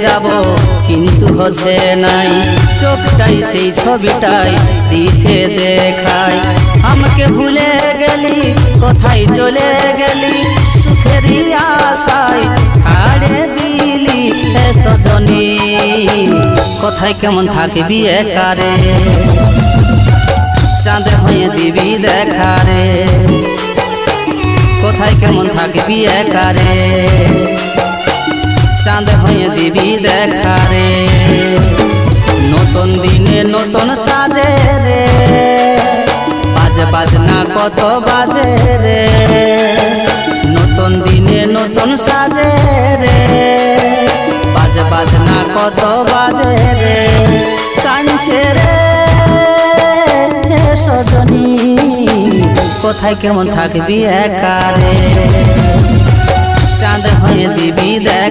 যাব কিন্তু হচ্ছে নাই, চোখটাই সেই ছবিটাই দিছে দেখাই। আমাকে ভুলে গেলি, কোথায় চলে গেলি, সুখেরই আশায় ছাড়ে দিলি হে সজনী। কোথায় কেমন থাকবি একারে, চাঁদ হয়ে দিবি দেখারে। কোথায় কেমন থাকবি একারে, চাঁদ হয়ে দিবি দেখারে। নতুন দিনে নতুন সাজে রে, বাজে বাজনা কত বাজে রে। নতুন দিনে নতুন সাজে রে, বাজে বাজনা কত বাজে রে। কাঁদছে রে সজনী, কোথায় কেমন থাকবি একারে, চাঁদ হয়ে দিবি দেখ।